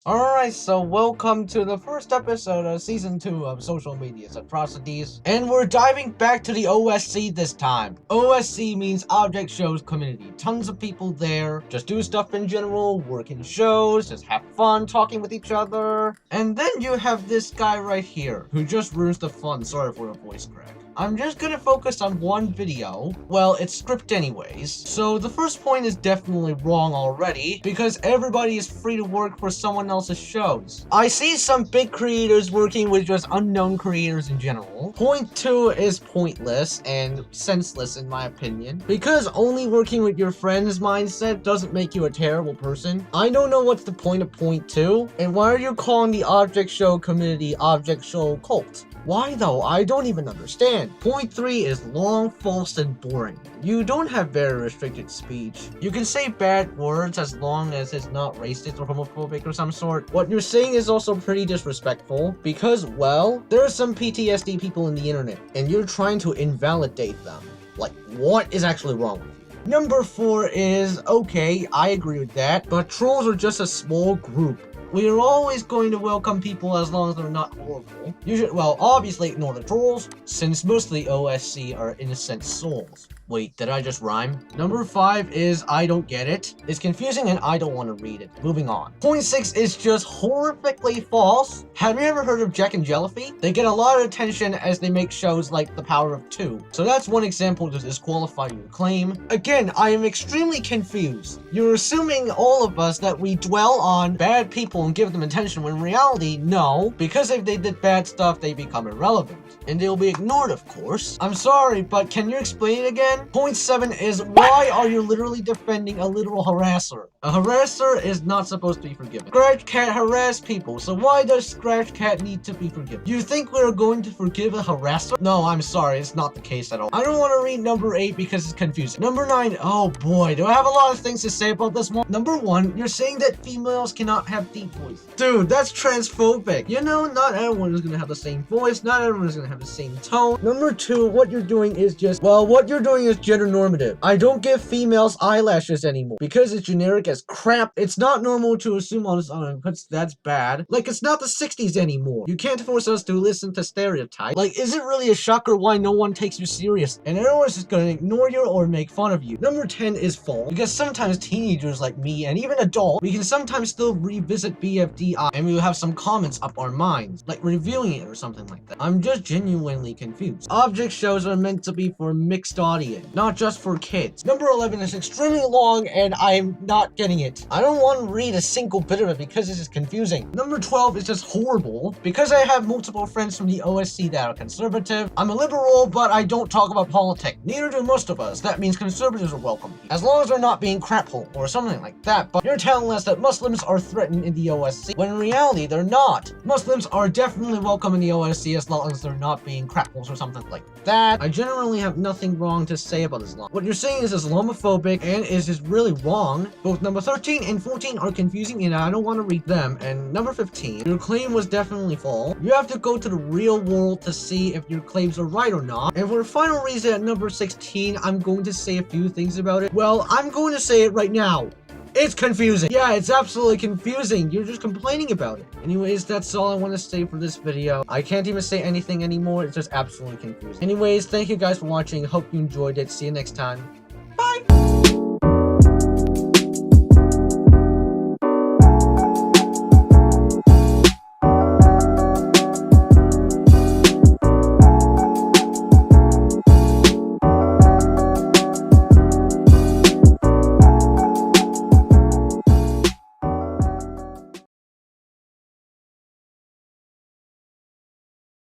Alright, so welcome to the first episode of Season 2 of Social Media's Atrocities. And we're diving back to the OSC this time. OSC means Object Shows Community. Tons of people there, just do stuff in general, work in shows, just have fun talking with each other. And then you have this guy right here, who just ruins the fun. Sorry for the voice crack. I'm just gonna focus on one video. Well, it's scripted anyways. So the first point is definitely wrong already, because everybody is free to work for someone else's shows. I see some big creators working with just unknown creators in general. Point 2 is pointless and senseless in my opinion, because only working with your friends mindset doesn't make you a terrible person. I don't know what's the point of point 2, and why are you calling the Object Show community Object Show cult? Why though? I don't even understand. Point 3 is long, false, and boring. You don't have very restricted speech. You can say bad words as long as it's not racist or homophobic or some sort. What you're saying is also pretty disrespectful because, well, there are some PTSD people in the internet and you're trying to invalidate them. Like, what is actually wrong with you? Number 4 is, okay, I agree with that, but trolls are just a small group. We are always going to welcome people as long as they're not horrible. You should, well, obviously ignore the trolls, since most of the OSC are innocent souls. Wait, did I just rhyme? Number 5 is I don't get it. It's confusing and I don't want to read it. Moving on. Point 6 is just horrifically false. Have you ever heard of Jack and Jellyfy? They get a lot of attention as they make shows like The Power of Two. So that's one example to disqualify your claim. Again, I am extremely confused. You're assuming all of us that we dwell on bad people and give them attention when in reality, no. Because if they did bad stuff, they become irrelevant. And they'll be ignored, of course. I'm sorry, but can you explain it again? Point 7 is, why are you literally defending a literal harasser? A harasser is not supposed to be forgiven. Scratch Cat harass people, so why does Scratch Cat need to be forgiven? You think we're going to forgive a harasser? No, I'm sorry, it's not the case at all. I don't want to read number 8 because it's confusing. Number 9, oh boy, do I have a lot of things to say about this one. Number 1, you're saying that females cannot have deep voice. Dude, that's transphobic. You know, not everyone is gonna have the same voice, not everyone is gonna have the same tone. Number 2, what you're doing is just, well, what you're doing is gender normative. I don't give females eyelashes anymore because it's generic as crap. It's not normal to assume on its own because that's bad. Like, it's not the 60s anymore. You can't force us to listen to stereotypes. Like, is it really a shocker why no one takes you serious and everyone's just gonna ignore you or make fun of you? Number 10 is false because sometimes teenagers like me and even adults, we can sometimes still revisit BFDI and we will have some comments up our minds, like reviewing it or something like that. I'm just genuinely confused. Object shows are meant to be for a mixed audience, not just for kids. Number 11 is extremely long and I'm not getting it. I don't want to read a single bit of it because this is confusing. Number 12 is just horrible because I have multiple friends from the OSC that are conservative. I'm a liberal, but I don't talk about politics. Neither do most of us. That means conservatives are welcome, as long as they're not being craphole or something like that. But you're telling us that Muslims are threatened in the OSC, when in reality, they're not. Muslims are definitely welcome in the OSC as long as they're not being crackles or something like that. I generally have nothing wrong to say about Islam. What you're saying is Islamophobic and is just really wrong. Both number 13 and 14 are confusing and I don't want to read them. And number 15, your claim was definitely false. You have to go to the real world to see if your claims are right or not. And for the final reason at number 16, I'm going to say a few things about it. Well, I'm going to say it right now. It's confusing. Yeah, it's absolutely confusing. You're just complaining about it. Anyways, that's all I want to say for this video. I can't even say anything anymore. It's just absolutely confusing. Anyways, thank you guys for watching. Hope you enjoyed it. See you next time.